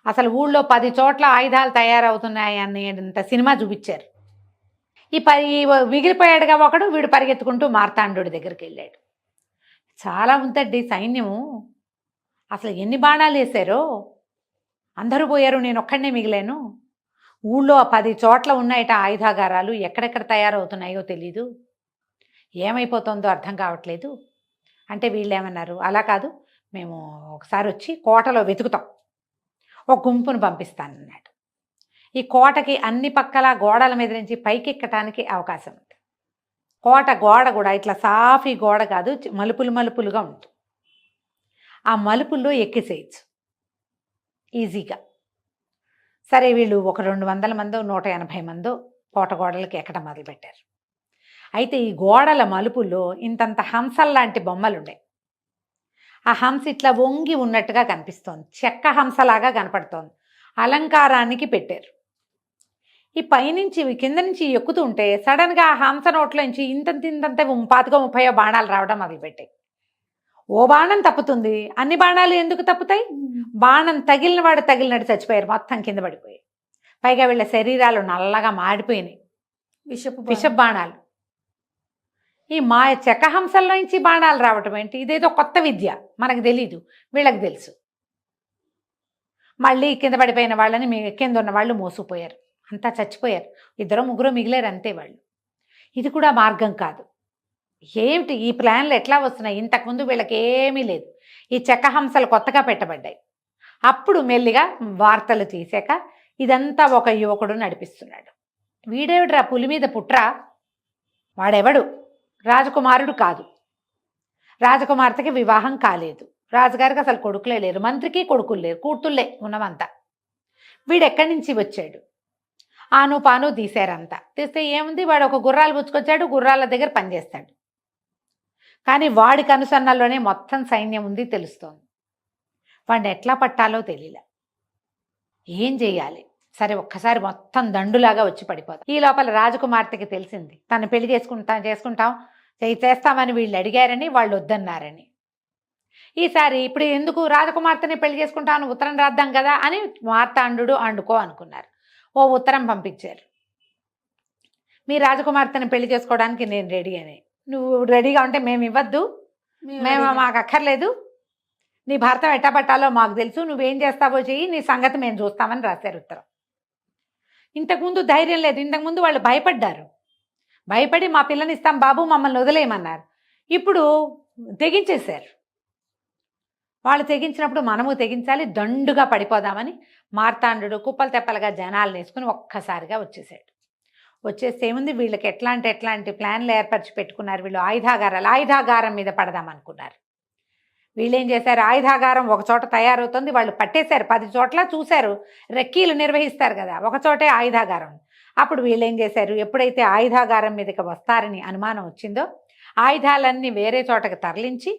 అసలు ఊళ్ళో 10 చోట్ల ఆయుధాలు తయారవుతున్నాయి అనేంత సినిమా చూపించారు. ఈ మిగిలిపోయాడుగా ఒకడు, వీడు పరిగెత్తుకుంటూ మార్తాండుడి దగ్గరికి వెళ్ళాడు. చాలా ఉందండి సైన్యము, అసలు ఎన్ని బాణాలు వేశారో, అందరూ పోయారు, నేను ఒక్కడనే మిగిలాను. ఊళ్ళో 10 చోట్ల ఉన్నాయట ఆయుధాగారాలు, ఎక్కడెక్కడ తయారవుతున్నాయో తెలీదు, ఏమైపోతుందో అర్థం కావట్లేదు అంటే వీళ్ళు ఏమన్నారు, అలా కాదు, మేము ఒకసారి వచ్చి కోటలో వెతుకుతాం, ఒక గుంపును పంపిస్తానన్నాడు. ఈ కోటకి అన్ని పక్కల గోడల మీద నుంచి పైకి ఎక్కటానికి అవకాశం ఉంది. కోట గోడ కూడా ఇట్లా సాఫీ గోడ కాదు, మలుపులుగా ఉంటుంది. ఆ మలుపుల్లో ఎక్కిసేయచ్చు ఈజీగా. సరే, వీళ్ళు ఒక 200 మందో 180 మందో కోట గోడలకి ఎక్కడం మొదలుపెట్టారు. అయితే ఈ గోడల మలుపుల్లో ఇంతంత హంసల్లాంటి బొమ్మలు ఉన్నాయి. ఆ హంస ఇట్లా వంగి ఉన్నట్టుగా కనిపిస్తోంది, చెక్క హంసలాగా కనపడుతోంది, అలంకారానికి పెట్టారు. ఈ పైనుంచి కింద నుంచి ఎక్కుతుంటే సడన్గా ఆ హంస నోట్లోంచి ఇంతంత 25-30 బాణాలు రావడం మొదలుపెట్టాయి. ఓ బాణం తప్పుతుంది, అన్ని బాణాలు ఎందుకు తప్పుతాయి? బాణం తగిలిన వాడు తగిలినట్టు చచ్చిపోయారు, మొత్తం కింద పడిపోయాయి. పైగా వీళ్ళ శరీరాలు నల్లగా మాడిపోయినాయి, విషపు బాణాలు. ఈ చెక్క హంసల్లోంచి బాణాలు రావటం ఏంటి? ఇదేదో కొత్త విద్య, మనకు తెలీదు, వీళ్ళకి తెలుసు. మళ్ళీ కింద పడిపోయిన వాళ్ళని కింద ఉన్న వాళ్ళు మోసుకుపోయారు, అంతా చచ్చిపోయారు. 2-3 మిగిలారు అంతే వాళ్ళు. ఇది కూడా మార్గం కాదు. ఏమిటి ఈ ప్లాన్లు ఎట్లా వస్తున్నాయి? ఇంతకుముందు వీళ్ళకి ఏమీ లేదు, ఈ చెక్క హంసలు కొత్తగా పెట్టబడ్డాయి. అప్పుడు మెల్లిగా వార్తలు తీసాక ఇదంతా ఒక యువకుడు నడిపిస్తున్నాడు. వీడేవిడ్రా పులి మీద పుట్రా, వాడెవడు? రాజకుమారుడు కాదు, రాజకుమార్తెకి వివాహం కాలేదు, రాజుగారికి అసలు కొడుకులే లేరు, మంత్రికి కొడుకులు లేరు, కూతుళ్ళే ఉన్నవంతా. వీడెక్కడి నుంచి వచ్చాడు? ఆను పాను తీశారంతా. తీస్తే ఏముంది, వాడు ఒక గుర్రాలు పుచ్చుకొచ్చాడు, గుర్రాల దగ్గర పనిచేస్తాడు. కానీ వాడి కనుసన్నల్లోనే మొత్తం సైన్యం ఉంది తెలుస్తోంది. వాడిని ఎట్లా పట్టాలో తెలియలే, ఏం చెయ్యాలి? సరే, ఒక్కసారి మొత్తం దండులాగా వచ్చి పడిపోతాం. ఈ లోపల రాజకుమార్తెకి తెలిసింది, తను పెళ్లి చేసుకుంటాం చేస్తామని వీళ్ళు అడిగారని, వాళ్ళు వద్దన్నారని. ఈసారి ఇప్పుడు ఎందుకు రాజకుమార్తెని పెళ్లి చేసుకుంటాను, ఉత్తరం రాద్దాం కదా అని మార్తాండు అండుకో అనుకున్నారు. ఓ ఉత్తరం పంపించారు, మీ రాజకుమార్తెని పెళ్లి చేసుకోవడానికి నేను రెడీ అని. నువ్వు రెడీగా ఉంటే మేము ఇవ్వద్దు, మాకు అక్కర్లేదు, నీ భర్త ఎట్టబట్టాలో మాకు తెలుసు, నువ్వేం చేస్తావో చెయ్యి, నీ సంగతి మేము చూస్తామని రాశారు ఉత్తరం. ఇంతకుముందు ధైర్యం లేదు. ఇంతకుముందు వాళ్ళు భయపడ్డారు. భయపడి మా పిల్లని ఇస్తాం బాబు, మమ్మల్ని వదిలేయమన్నారు. ఇప్పుడు తెగించేశారు. వాళ్ళు తెగించినప్పుడు మనము తెగించాలి. దండుగా పడిపోదామని మార్తాండు కుప్పలు తెప్పలుగా జనాలు వేసుకుని ఒక్కసారిగా వచ్చేసాడు. వచ్చేస్తే ఏముంది, వీళ్ళకి ఎట్లాంటి ప్లాన్లు ఏర్పరిచి పెట్టుకున్నారు. వీళ్ళు ఆయుధాగారం మీద పడదామనుకున్నారు. వీళ్ళేం చేశారు, ఆయుధాగారం ఒక చోట తయారవుతుంది, వాళ్ళు పట్టేశారు. 10 చోట్ల చూశారు, రెక్కీలు నిర్వహిస్తారు కదా, ఒక చోటే ఆయుధాగారం. అప్పుడు వీళ్ళేం చేశారు, ఎప్పుడైతే ఆయుధాగారం మీదకి వస్తారని అనుమానం వచ్చిందో ఆయుధాలన్నీ వేరే చోటకి తరలించి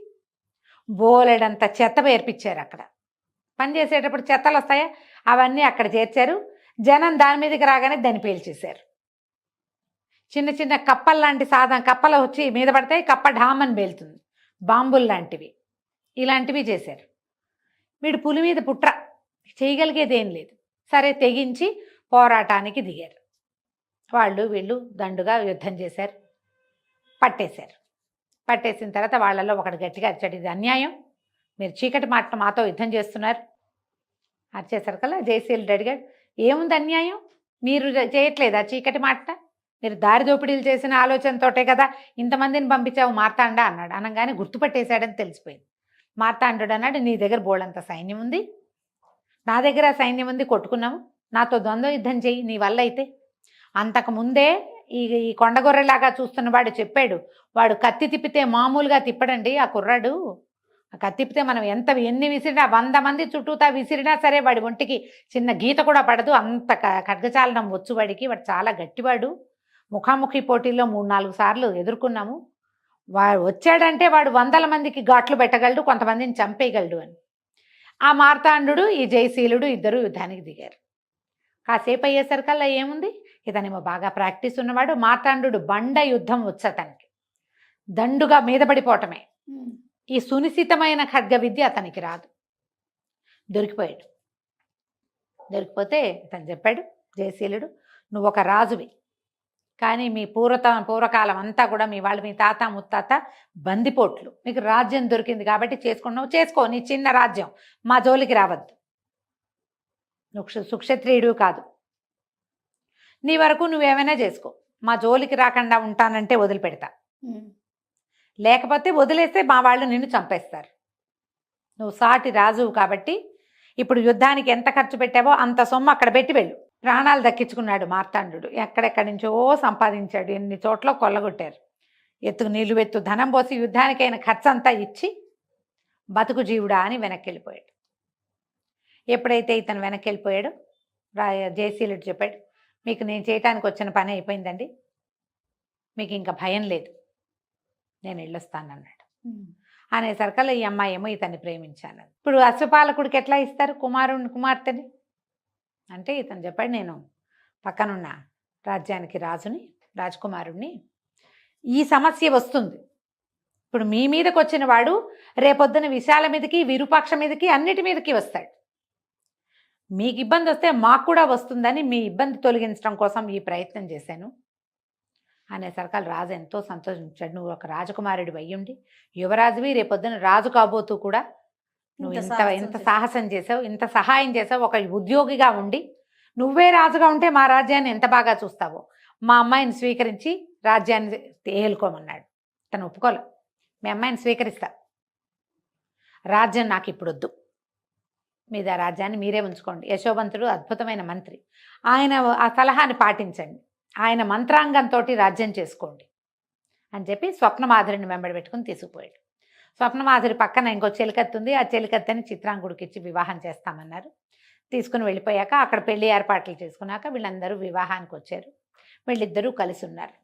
బోలెడంత చెత్త పేర్పించారు. అక్కడ పనిచేసేటప్పుడు చెత్తలు వస్తాయా, అవన్నీ అక్కడ చేర్చారు. జనం దాని మీదకి రాగానే దాన్ని పేల్చేశారు. చిన్న చిన్న కప్పలు లాంటి కప్పలు వచ్చి మీద పడతాయి, కప్ప ఢామని పేలుతుంది. బాంబులు లాంటివి, ఇలాంటివి చేశారు. వీడు పులి మీద పుట్ర, చేయగలిగేది ఏం లేదు. సరే, తెగించి పోరాటానికి దిగారు. వీళ్ళు దండుగా యుద్ధం చేశారు, పట్టేశారు. పట్టేసిన తర్వాత వాళ్ళలో ఒకటి గట్టిగా అరిచాడు, ఇది అన్యాయం, మీరు చీకటి మాట మాతో యుద్ధం చేస్తున్నారు. అరిచేశారు కదా. జయశీలుడు అడిగాడు, ఏముంది అన్యాయం, మీరు చేయట్లేదా చీకటి మాట, మీరు దారి దోపిడీలు చేసిన ఆలోచనతోటే కదా ఇంతమందిని పంపించావు మార్తాండ అన్నాడు. అనగానే గుర్తుపట్టేశాడని తెలిసిపోయింది. మార్తాండు అన్నాడు, నీ దగ్గర బోళ్ళంత సైన్యం ఉంది, నా దగ్గర సైన్యం ఉంది, కొట్టుకున్నాము, నాతో ద్వంద్వ యుద్ధం చెయ్యి నీ వల్ల అయితే. అంతకుముందే ఈ కొండగొర్రెలాగా చూస్తున్నవాడు చెప్పాడు, వాడు కత్తి తిప్పితే మామూలుగా తిప్పడండి ఆ కుర్రాడు, ఆ కత్తి తిప్పితే మనం ఎన్ని విసిరినా 100 మంది చుట్టూతా విసిరినా సరే వాడి ఒంటికి చిన్న గీత కూడా పడదు, అంత ఖడ్గచాలనం వచ్చు వాడికి, వాడు చాలా గట్టివాడు, ముఖాముఖి పోటీల్లో 3-4 సార్లు ఎదుర్కొన్నాము, వాడు వచ్చాడంటే వాడు 100 మందికి ఘాట్లు పెట్టగలడు, కొంతమందిని చంపేయగలడు అని. ఆ మార్తాండు ఈ జయశీలుడు ఇద్దరు యుద్ధానికి దిగారు. కాసేపు అయ్యేసరికల్లా ఏముంది, ఇతనేమో బాగా ప్రాక్టీస్ ఉన్నవాడు, మార్తాండు బండ యుద్ధం వచ్చు అతనికి, దండుగా మీద పడిపోవటమే. ఈ సునిశ్చితమైన ఖడ్గ విద్య అతనికి రాదు. దొరికిపోయాడు. దొరికిపోతే ఇతను చెప్పాడు జయశీలుడు, నువ్వు ఒక రాజువి, కానీ మీ పూర్వకాలం అంతా కూడా మీ వాళ్ళు, మీ తాత ముత్తాత బందిపోట్లు, మీకు రాజ్యం దొరికింది కాబట్టి చేసుకున్నావు, చేసుకో, నీ చిన్న రాజ్యం, మా జోలికి రావద్దు, నువ్వు సుక్షత్రియుడు కాదు, నీ వరకు నువ్వేమైనా చేసుకో, మా జోలికి రాకుండా ఉంటానంటే వదిలిపెడతా, లేకపోతే వదిలేస్తే మా వాళ్ళు నిన్ను చంపేస్తారు, నువ్వు సాటి రాజువు కాబట్టి ఇప్పుడు యుద్ధానికి ఎంత ఖర్చు పెట్టావో అంత సొమ్ము అక్కడ పెట్టి వెళ్ళు. ప్రాణాలు దక్కించుకున్నాడు మార్తాండు, ఎక్కడెక్కడి నుంచో సంపాదించాడు, ఎన్ని చోట్ల కొల్లగొట్టారు, ఎత్తుకు నిలువెత్తు ధనం పోసి యుద్ధానికైన ఖర్చు అంతా ఇచ్చి బతుకు జీవుడా అని వెనక్కి వెళ్ళిపోయాడు. ఎప్పుడైతే ఇతను వెనక్కి వెళ్ళిపోయాడో జయశీలుడు చెప్పాడు, మీకు నేను చేయటానికి వచ్చిన పని అయిపోయిందండి, మీకు ఇంకా భయం లేదు, నేను వెళ్ళొస్తానన్నాడు. అనేసరికల్లా ఈ అమ్మాయి ఏమో ఇతన్ని ప్రేమించాను. ఇప్పుడు అశ్వపాలకుడికి ఎట్లా ఇస్తారు కుమార్తెని అంటే, ఇతను చెప్పాడు, నేను పక్కనున్న రాజ్యానికి రాజకుమారుడిని, ఈ సమస్య వస్తుంది, ఇప్పుడు మీ మీదకి వచ్చిన వాడు రేపొద్దున విశాల మీదకి విరూపాక్ష మీదకి అన్నిటి మీదకి వస్తాడు, మీకు ఇబ్బంది వస్తే మాకు కూడా వస్తుందని మీ ఇబ్బంది తొలగించడం కోసం ఈ ప్రయత్నం చేశాను అనేసరికి రాజు ఎంతో సంతోషించాడు. నువ్వు ఒక రాజకుమారుడి అయ్యుండి యువరాజువి, రేపొద్దున రాజు కాబోతూ కూడా నువ్వు ఇంత సాహసం చేసావు, ఇంత సహాయం చేసావు, ఒక ఉద్యోగిగా ఉండి నువ్వే రాజుగా ఉంటే మా రాజ్యాన్ని ఎంత బాగా చూస్తావో, మా అమ్మాయిని స్వీకరించి రాజ్యాన్ని ఏలుకోమన్నాడు. తను ఒప్పుకోలే, మీ అమ్మాయిని స్వీకరిస్తా, రాజ్యం నాకు ఇప్పుడు వద్దు, మీద రాజ్యాన్ని మీరే ఉంచుకోండి, యశోవంతుడు అద్భుతమైన మంత్రి, ఆయన ఆ సలహాని పాటించండి, ఆయన మంత్రాంగంతో రాజ్యం చేసుకోండి అని చెప్పి స్వప్నమాధురిని వెంబడి పెట్టుకుని తీసుకుపోయాడు. స్వప్నమాధురి పక్కన ఇంకో చెలికత్తి ఉంది, ఆ చెలికత్తని చిత్రాంగుడికి ఇచ్చి వివాహం చేస్తామన్నారు. తీసుకుని వెళ్ళిపోయాక అక్కడ పెళ్లి ఏర్పాట్లు చేసుకున్నాక వీళ్ళందరూ వివాహానికి వచ్చారు. వీళ్ళిద్దరూ కలిసి ఉన్నారు,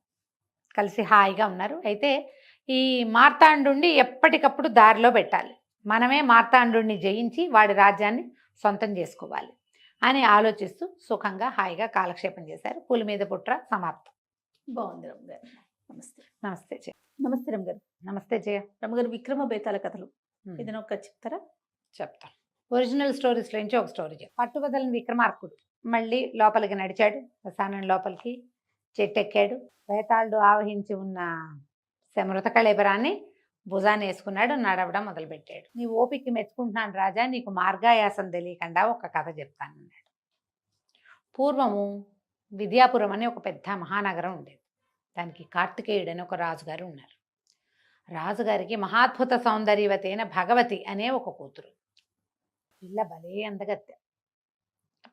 కలిసి హాయిగా ఉన్నారు. అయితే ఈ మార్తాండుని ఎప్పటికప్పుడు దారిలో పెట్టాలి, మనమే మార్తాండుని జయించి వాడి రాజ్యాన్ని సొంతం చేసుకోవాలి అని ఆలోచిస్తూ సుఖంగా హాయిగా కాలక్షేపం చేశారు. పులి మీద పుట్ర సమాప్తం. బాగుంది రమ్మగారు. నమస్తే. నమస్తే జయ. నమస్తే రమ్మగారు. నమస్తే జయ. రమ్మగారు, విక్రమ బేతాళ కథలు ఏదైనా ఒక చెప్తారా? చెప్తా. ఒరిజినల్ స్టోరీస్లో నుంచి ఒక స్టోరీ చెప్పి, పట్టుబదలని విక్రమార్కుడు మళ్ళీ లోపలికి నడిచాడు, శ్మశానం లోపలికి చెట్టెక్కాడు. బేతాళుడు ఆవహించి ఉన్న మృత కళేబరాన్ని భుజాన్ని వేసుకున్నాడు, నడవడం మొదలుపెట్టాడు. నీ ఓపిక మెచ్చుకుంటున్నాను రాజా, నీకు మార్గాయాసం తెలియకుండా ఒక కథ చెప్తానన్నాడు. పూర్వము విద్యాపురం అని ఒక పెద్ద మహానగరం ఉండేది. దానికి కార్తికేయుడు అని ఒక రాజుగారు ఉన్నారు. రాజుగారికి మహాద్భుత సౌందర్యవతి అయిన భగవతి అనే ఒక కూతురు. పిల్ల భలే అందగత్తె.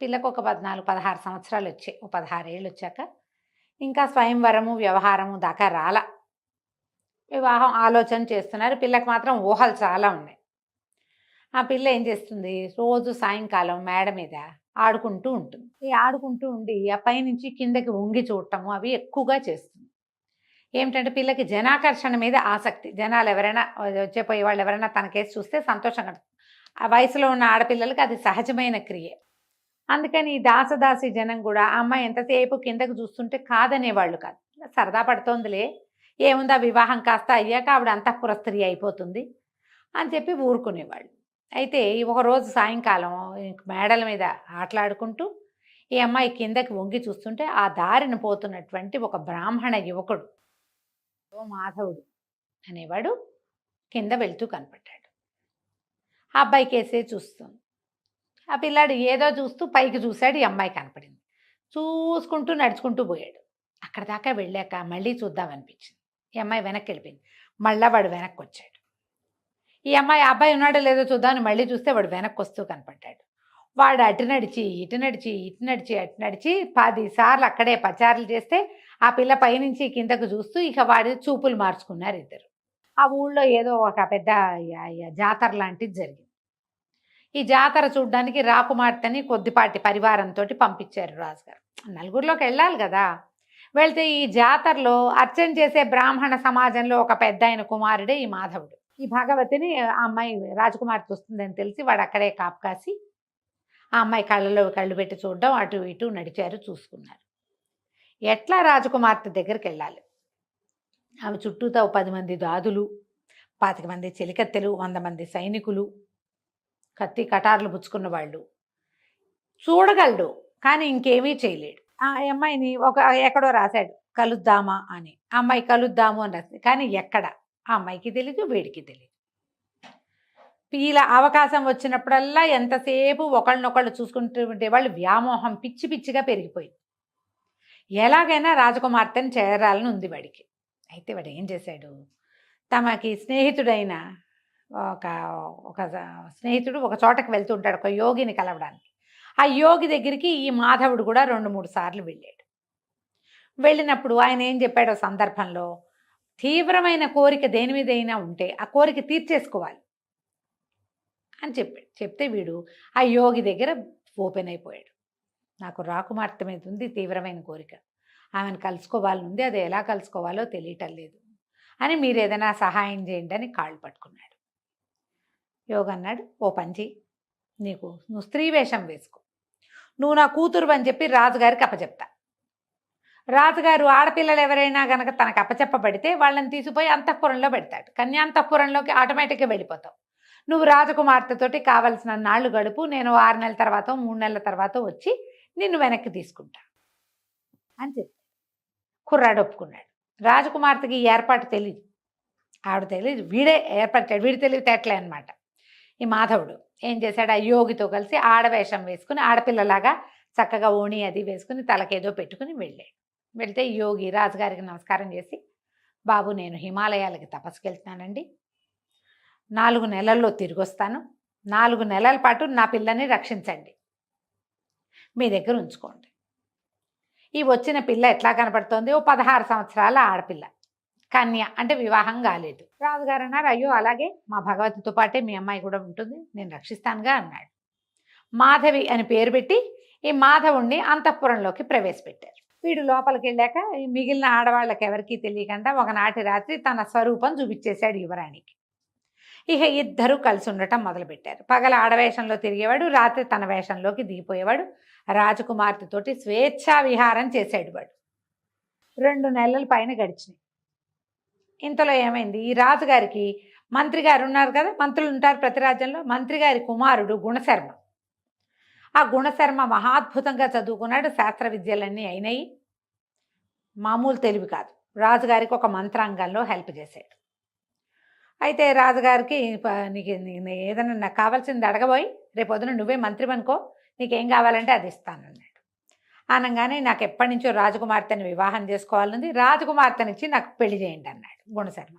పిల్లకు ఒక 14, 16 సంవత్సరాలు వచ్చాయి. ఓ 16 ఏళ్ళు వచ్చాక ఇంకా స్వయంవరము వ్యవహారము దాకా రాల. వివాహం ఆలోచన చేస్తున్నారు. పిల్లకి మాత్రం ఊహలు చాలా ఉన్నాయి. ఆ పిల్ల ఏం చేస్తుంది, రోజు సాయంకాలం మేడ మీద ఆడుకుంటూ ఉంటుంది. ఈ ఆడుకుంటూ ఉండి ఆ పైనుంచి కిందకి వంగి చూడటము అవి ఎక్కువగా చేస్తుంది. ఏమిటంటే పిల్లకి జనాకర్షణ మీద ఆసక్తి. జనాలు ఎవరైనా వచ్చేపోయే వాళ్ళు ఎవరైనా తనకేసి చూస్తే సంతోషంగా, ఆ వయసులో ఉన్న ఆడపిల్లలకి అది సహజమైన క్రియ. అందుకని ఈ దాసదాసి జనం కూడా ఆ అమ్మాయి ఎంతసేపు కిందకు చూస్తుంటే కాదనేవాళ్ళు కాదు. సరదా పడుతోందిలే, ఏముందా వివాహం కాస్త అయ్యాక ఆవిడ అంతఃపుర స్త్రీ అయిపోతుంది అని చెప్పి ఊరుకునేవాళ్ళు. అయితే ఒకరోజు సాయంకాలం మేడల మీద ఆటలాడుకుంటూ ఈ అమ్మాయి కిందకి వంగి చూస్తుంటే ఆ దారిన పోతున్నటువంటి ఒక బ్రాహ్మణ యువకుడు, ఓ మాధవుడు అనేవాడు, కింద వెళ్తూ కనపడ్డాడు. ఆ అబ్బాయి కేసే చూస్తుంది. ఆ పిల్లాడు ఏదో చూస్తూ పైకి చూశాడు. ఈ అమ్మాయి కనపడింది. చూసుకుంటూ నడుచుకుంటూ పోయాడు. అక్కడ దాకా వెళ్ళాక మళ్ళీ చూద్దామనిపించింది. ఈ అమ్మాయి వెనక్కి వెళ్ళిపోయింది. మళ్ళా వాడు వెనక్కి వచ్చాడు. ఈ అమ్మాయి అబ్బాయి ఉన్నాడో లేదో చూద్దామని మళ్ళీ చూస్తే వాడు వెనక్కి వస్తూ కనపడ్డాడు. వాడు అటు నడిచి ఇటు నడిచి ఇటు నడిచి అటు నడిచి 10 సార్లు అక్కడే పచారులు చేస్తే ఆ పిల్ల పైనుంచి కిందకు చూస్తూ ఇక వాడి చూపులు మార్చుకున్నారు ఇద్దరు. ఆ ఊళ్ళో ఏదో ఒక పెద్ద జాతర లాంటిది జరిగింది. ఈ జాతర చూడ్డానికి రాకుమార్తెని కొద్దిపాటి పరివారంతో పంపించారు రాజుగారు. నలుగురిలోకి వెళ్ళాలి కదా. వెళ్తే ఈ జాతరలో అర్చన చేసే బ్రాహ్మణ సమాజంలో ఒక పెద్ద ఆయన కుమారుడే ఈ మాధవుడు. ఈ భగవతిని ఆ అమ్మాయి రాజకుమార్తె వస్తుందని తెలిసి వాడు అక్కడే కాపు కాసి ఆ అమ్మాయి కళ్ళలో కళ్ళు పెట్టి చూడడం, అటు ఇటు నడిచారు, చూసుకున్నారు. ఎట్లా రాజకుమార్తె దగ్గరికి వెళ్ళాలి. ఆమె చుట్టూతో 10 మంది దాదులు, 25 మంది చెలికత్తెలు, 100 మంది సైనికులు, కత్తి కటార్లు పుచ్చుకున్న వాళ్ళు. చూడగలడు కానీ ఇంకేమీ చేయలేడు. ఆ అమ్మాయిని ఎక్కడో రాశాడు కలుద్దామా అని. ఆ అమ్మాయి కలుద్దాము అని రాసింది, కానీ ఎక్కడ ఆ అమ్మాయికి తెలీదు, వీడికి తెలీదు. ఇలా అవకాశం వచ్చినప్పుడల్లా ఎంతసేపు ఒకళ్ళనొకళ్ళు చూసుకుంటూ ఉండేవాళ్ళు. వ్యామోహం పిచ్చి పిచ్చిగా పెరిగిపోయింది. ఎలాగైనా రాజకుమార్తెను చేరాలని ఉంది వాడికి. అయితే వాడు ఏం చేశాడు, తమకి స్నేహితుడైన ఒక ఒక స్నేహితుడు ఒక చోటకి వెళ్తూ ఉంటాడు, ఒక యోగిని కలవడానికి. ఆ యోగి దగ్గరికి ఈ మాధవుడు కూడా 2-3 సార్లు వెళ్ళాడు. వెళ్ళినప్పుడు ఆయన ఏం చెప్పాడో సందర్భంలో, తీవ్రమైన కోరిక దేని మీదైనా ఉంటే ఆ కోరిక తీర్చేసుకోవాలి అని చెప్పాడు. చెప్తే వీడు ఆ యోగి దగ్గర ఓపెన్ అయిపోయాడు. నాకు రాకుమార్తె మీద ఉంది తీవ్రమైన కోరిక, ఆమెను కలుసుకోవాలని ఉంది, అది ఎలా కలుసుకోవాలో తెలియటం లేదు అని మీరు ఏదైనా సహాయం చేయండి అని కాళ్ళు పట్టుకున్నాడు. యోగి అన్నాడు, ఓ పంచి, నువ్వు స్త్రీ వేషం వేసుకో, నువ్వు నా కూతురు అని చెప్పి రాజుగారికి అప్పచెప్తా. రాజుగారు ఆడపిల్లలు ఎవరైనా గనక తనకు అప్పచెప్పబడితే వాళ్ళని తీసిపోయి అంతఃపురంలో పెడతాడు. కన్యాంతఃపురంలోకి ఆటోమేటిక్గా వెళ్ళిపోతావు. నువ్వు రాజకుమార్తెతోటి కావలసిన నాళ్ళు గడుపు, నేను 6 నెలల తర్వాత 3 నెలల తర్వాత వచ్చి నిన్ను వెనక్కి తీసుకుంటా అని చెప్పి కుర్రాడు ఒప్పుకున్నాడు. రాజకుమార్తెకి ఈ ఏర్పాటు తెలియదు, ఆవిడ తెలియదు, వీడే ఏర్పరిచాడు. వీడి తెలివితేటలే అనమాట. ఈ మాధవుడు ఏం చేశాడు, ఆ యోగితో కలిసి ఆడవేషం వేసుకుని ఆడపిల్లలాగా చక్కగా ఓణి అది వేసుకుని తలకేదో పెట్టుకుని వెళ్ళాడు. వెళ్తే యోగి రాజుగారికి నమస్కారం చేసి, బాబు నేను హిమాలయాలకి తపస్సుకి వెళ్తున్నానండి, 4 నెలల్లో తిరిగి వస్తాను, 4 నెలల పాటు నా పిల్లని రక్షించండి, మీ దగ్గర ఉంచుకోండి. ఈ వచ్చిన పిల్ల ఎట్లా కనపడుతోంది, ఓ 16 సంవత్సరాల ఆడపిల్ల, కన్య, అంటే వివాహం కాలేదు. రాజుగారు అన్నారు, అయ్యో అలాగే మా భగవతితో పాటే మీ అమ్మాయి కూడా ఉంటుంది, నేను రక్షిస్తానుగా అన్నాడు. మాధవి అని పేరు పెట్టి ఈ మాధవుణ్ణి అంతఃపురంలోకి ప్రవేశపెట్టారు. వీడు లోపలికి వెళ్ళాక ఈ మిగిలిన ఆడవాళ్ళకి ఎవరికీ తెలియకుండా ఒకనాటి రాత్రి తన స్వరూపం చూపించేశాడు యువరాణికి. ఇక ఇద్దరూ కలిసి ఉండటం మొదలుపెట్టారు. పగల ఆడవేషంలో తిరిగేవాడు, రాత్రి తన వేషంలోకి దిగిపోయేవాడు. రాజకుమార్తెతోటి స్వేచ్ఛా విహారం చేశాడు వాడు. 2 నెలల పైన గడిచినాయి. ఇంతలో ఏమైంది, ఈ రాజుగారికి మంత్రి గారు ఉన్నారు కదా, మంత్రులు ఉంటారు ప్రతి రాజ్యంలో, మంత్రి గారి కుమారుడు గుణశర్మ. ఆ గుణశర్మ మహాద్భుతంగా చదువుకున్నాడు, శాస్త్ర విద్యలన్నీ అయినాయి, మామూలు తెలివి కాదు. రాజుగారికి ఒక మంత్రాంగంలో హెల్ప్ చేశాడు. అయితే రాజుగారికి నీకు ఏదైనా నాకు కావాల్సింది అడగబోయి, రేపొద్దున నువ్వే మంత్రి అనుకో, నీకేం కావాలంటే అది ఇస్తానన్నాడు. అనగానే నాకు ఎప్పటి నుంచో రాజకుమార్తెని వివాహం చేసుకోవాలనుంది, రాజకుమార్తెనిచ్చి నాకు పెళ్లి చేయండి అన్నాడు గుణశర్మ.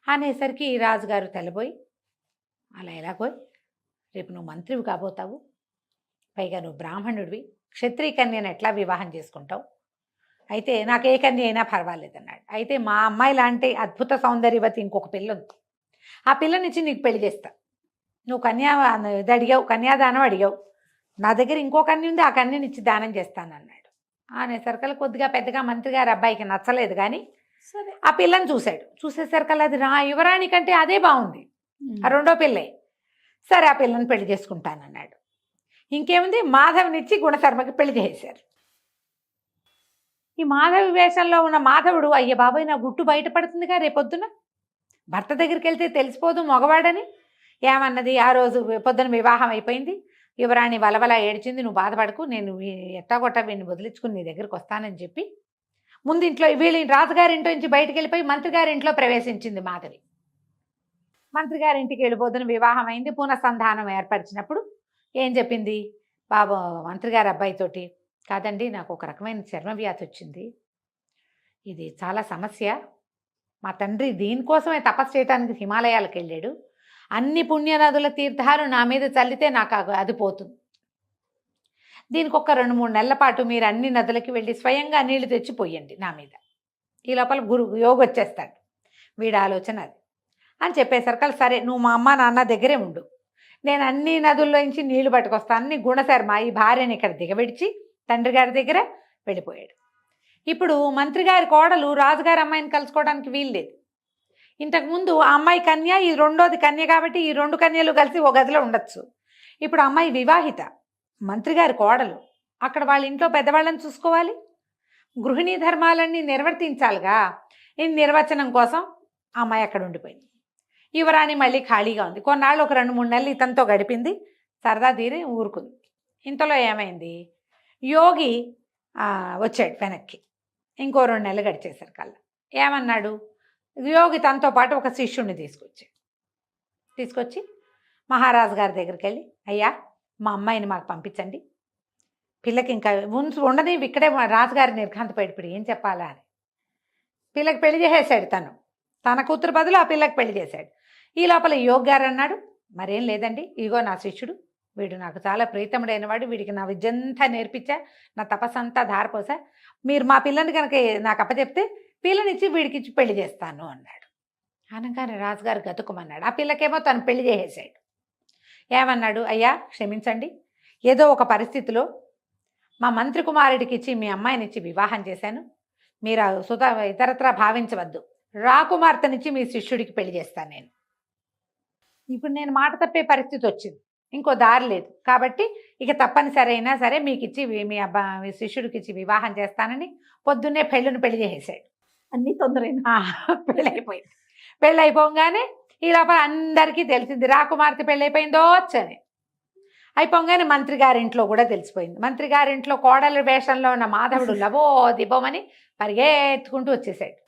అనేసరికి రాజుగారు తెల్లబోయి, అలా ఎలాగోయ్, రేపు నువ్వు మంత్రివి కాబోతావు, పైగా నువ్వు బ్రాహ్మణుడివి, క్షత్రియ కన్యను ఎట్లా వివాహం చేసుకుంటావు, అయితే నాకు ఏ కన్య అయినా పర్వాలేదన్నాడు. అయితే మా అమ్మాయి లాంటి అద్భుత సౌందర్యవతి ఇంకొక పిల్ల ఉంది, ఆ పిల్లనిచ్చి నీకు పెళ్లి చేస్తా, నువ్వు ఇది అడిగావు, కన్యాదానం అడిగావు, నా దగ్గర ఇంకో కన్య ఉంది, ఆ కన్యనిచ్చి దానం చేస్తానన్నాడు. అనేసరికల్లా కొద్దిగా పెద్దగా మంత్రి గారి అబ్బాయికి నచ్చలేదు, కానీ సరే ఆ పిల్లని చూశాడు. చూసేసరికల్లా అది యువరాణి కంటే అదే బాగుంది, ఆ రెండో పిల్లే. సరే ఆ పిల్లని పెళ్లి చేసుకుంటానన్నాడు. ఇంకేముంది, మాధవినిచ్చి గుణశర్మకి పెళ్లి చేశారు. ఈ మాధవి వేషంలో ఉన్న మాధవుడు, అయ్య బాబాయ్ నా గుట్టు బయటపడుతుందిగా రేపొద్దున, భర్త దగ్గరికి వెళ్తే తెలిసిపోదు మగవాడని. ఏమన్నది, ఆ రోజు పొద్దున వివాహం అయిపోయింది, యువరాణి వలవల ఏడ్చింది, నువ్వు బాధపడకు, నేను ఎట్టాగొట్టా వీడిని వదిలించుకుని నీ దగ్గరికి వస్తానని చెప్పి ముందు ఇంట్లో వీళ్ళ రాజుగారింట్లో నుంచి బయటికి వెళ్ళిపోయి మంత్రి గారింట్లో ప్రవేశించింది మాధవి. మంత్రి గారింటికి వెళ్ళిపోతున్న వివాహం అయింది. పునఃసంధానం ఏర్పరిచినప్పుడు ఏం చెప్పింది, బాబు మంత్రి గారి అబ్బాయితోటి, కాదండి నాకు ఒక రకమైన చర్మవ్యాధి వచ్చింది, ఇది చాలా సమస్య, మా తండ్రి దీనికోసమే తపస్సు చేయడానికి హిమాలయాలకు వెళ్ళాడు, అన్ని పుణ్యనదుల తీర్థాలు నా మీద చల్లితే నాకు అది పోతుంది, దీనికి ఒక 2-3 నెలల పాటు మీరు అన్ని నదులకి వెళ్ళి స్వయంగా నీళ్లు తెచ్చిపోయండి నా మీద, ఈ లోపల యోగి వచ్చేస్తాడు, వీడి ఆలోచన అది అని చెప్పేసరికి, సరే నువ్వు మా అమ్మ నాన్న దగ్గరే ఉండు, నేను అన్ని నదుల్లోంచి నీళ్లు పట్టుకొస్తానని గుణశర్మ ఈ భార్యని ఇక్కడ దిగబెడిచి తండ్రి గారి దగ్గర వెళ్ళిపోయాడు. ఇప్పుడు మంత్రి గారి కోడలు రాజుగారి అమ్మాయిని కలుసుకోవడానికి వీల్లేదు. ఇంతకుముందు ఆ అమ్మాయి కన్య, ఈ రెండోది కన్య, కాబట్టి ఈ 2 కన్యలు కలిసి ఒక గదిలో ఉండొచ్చు. ఇప్పుడు అమ్మాయి వివాహిత, మంత్రి గారి కోడలు, అక్కడ వాళ్ళ ఇంట్లో పెద్దవాళ్ళని చూసుకోవాలి, గృహిణీ ధర్మాలన్నీ నిర్వర్తించాలిగా. ఈ నిర్వచనం కోసం ఆ అమ్మాయి అక్కడ ఉండిపోయింది. యువరాణి మళ్ళీ ఖాళీగా ఉంది. కొన్నాళ్ళు ఒక 2-3 నెలలు ఇతనితో గడిపింది, సరదా తీరి ఊరుకుంది. ఇంతలో ఏమైంది, యోగి వచ్చాడు వెనక్కి. ఇంకో 2 నెలలు గడిచేసరికల్లా ఏమన్నాడు, యోగి తనతో పాటు ఒక శిష్యుడిని తీసుకొచ్చి మహారాజు గారి దగ్గరికి వెళ్ళి, అయ్యా మా అమ్మాయిని మాకు పంపించండి, పిల్లకి ఇంకా ఉండని ఇక్కడే, రాజుగారి నిర్ఘాంతపడిపోయి ఏం చెప్పాలా అని పిల్లకి పెళ్లి చేసేసాడు. తన కూతురు బదులు ఆ పిల్లకి పెళ్లి చేశాడు. ఈ లోపల యోగి గారు అన్నాడు, మరేం లేదండి, ఇగో నా శిష్యుడు, వీడు నాకు చాలా ప్రీతముడైన వాడు, వీడికి నా విద్యంతా నేర్పించా, నా తపస్సంతా ధారపోసా, మీరు మా పిల్లని కనుక నాకు అప్పచెప్తే పిల్లనిచ్చి వీడికిచ్చి పెళ్లి చేస్తాను అన్నాడు. అనగానే రాజుగారు గతుకుమన్నాడు. ఆ పిల్లకేమో తను పెళ్లి చేసేసాడు. ఏమన్నాడు, అయ్యా క్షమించండి, ఏదో ఒక పరిస్థితిలో మా మంత్రి కుమారుడికి ఇచ్చి మీ అమ్మాయినిచ్చి వివాహం చేశాను, మీరు ఇతరత్రా భావించవద్దు, రాకుమార్తెనిచ్చి మీ శిష్యుడికి పెళ్లి చేస్తాను నేను. ఇప్పుడు నేను మాట తప్పే పరిస్థితి వచ్చింది, ఇంకో దారి లేదు, కాబట్టి ఇక తప్పనిసరి అయినా సరే మీకు ఇచ్చి మీ శిష్యుడికి ఇచ్చి వివాహం చేస్తానని పొద్దున్నే పెళ్లి చేసేసాడు. అన్ని తొందరైనా పెళ్ళైపోయింది. పెళ్ళైపోగానే ఈ లోపల అందరికీ తెలిసింది రాకుమార్తె పెళ్ళైపోయిందో అని. అయిపోగానే మంత్రి గారింట్లో కూడా తెలిసిపోయింది. మంత్రి గారింట్లో కోడల వేషంలో ఉన్న మాధవుడు లబో దిబోమని పరిగెత్తుకుంటూ వచ్చేసాడు.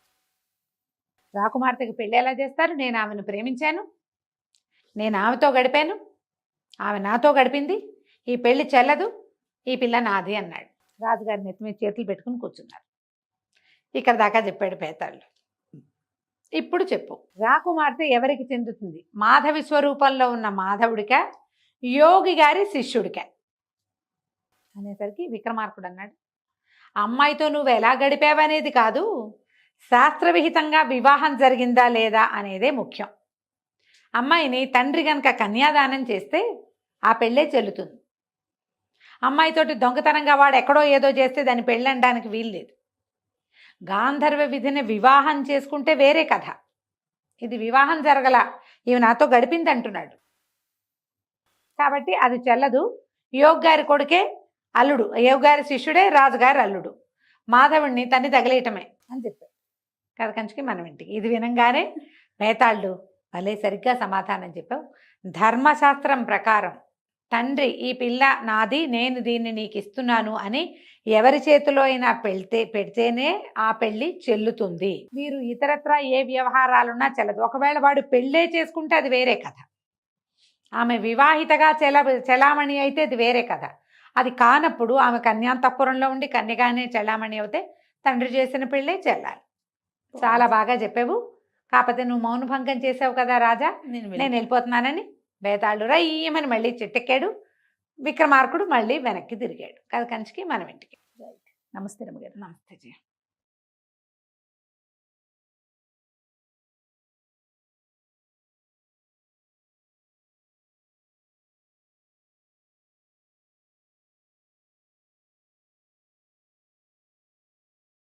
రాకుమార్తెకి పెళ్ళి ఎలా చేస్తారు, నేను ఆమెను ప్రేమించాను, నేను ఆమెతో గడిపాను, ఆమె నాతో గడిపింది, ఈ పెళ్లి చెల్లదు, ఈ పిల్ల నాది అన్నాడు. రాజుగారి నెత్తి మీద చేతులు పెట్టుకుని కూర్చున్నారు. ఇక్కడ దాకా చెప్పాడు పేతాళ్ళు. ఇప్పుడు చెప్పు, రాకుమార్తె ఎవరికి చెందుతుంది, మాధవి స్వరూపంలో ఉన్న మాధవుడికా, యోగి గారి శిష్యుడికా అనేసరికి విక్రమార్కుడు అన్నాడు, అమ్మాయితో నువ్వు ఎలా గడిపావనేది కాదు, శాస్త్రవిహితంగా వివాహం జరిగిందా లేదా అనేదే ముఖ్యం. అమ్మాయిని తండ్రి గనక కన్యాదానం చేస్తే ఆ పెళ్ళే చెల్లుతుంది. అమ్మాయితోటి దొంగతనంగా వాడు ఎక్కడో ఏదో చేస్తే దాన్ని పెళ్ళనడానికి వీల్లేదు. గాంధర్వ విధిని వివాహం చేసుకుంటే వేరే కథ, ఇది వివాహం జరగల, ఇవి నాతో గడిపింది అంటున్నాడు, కాబట్టి అది చెల్లదు. యోగి గారి కొడుకే అల్లుడు, యోగి గారి శిష్యుడే రాజుగారి అల్లుడు, మాధవుడిని తన్ని తగిలేయటమే అని చెప్పాడు. కథ కంచుకి మనం ఇంటికి. ఇది వినంగానే మేతాళ్ళు భలే సరిగ్గా సమాధానం చెప్పావు, ధర్మశాస్త్రం ప్రకారం తండ్రి ఈ పిల్ల నాది, నేను దీన్ని నీకు ఇస్తున్నాను అని ఎవరి చేతిలో అయినా పెడితేనే ఆ పెళ్లి చెల్లుతుంది. మీరు ఇతరత్రా ఏ వ్యవహారాలున్నా చెల్లదు. ఒకవేళ వాడు పెళ్ళే చేసుకుంటే అది వేరే కథ, ఆమె వివాహితగా చెలామణి అయితే అది వేరే కథ. అది కానప్పుడు ఆమె కన్యాంతఃపురంలో ఉండి కన్యగానే చెల్లామణి అవుతే తండ్రి చేసిన పెళ్ళే చెల్లాలి. చాలా బాగా చెప్పావు. కాకపోతే నువ్వు మౌనభంగం చేసావు కదా రాజా, నేను వెళ్ళిపోతున్నానని బేతాళుడు రయ్యమని మళ్ళీ చెట్టెక్కాడు. విక్రమార్కుడు మళ్ళీ వెనక్కి తిరిగాడు. కథ కంచికి మనం ఇంటికి. నమస్తే రమ్మగారు. నమస్తే జీ.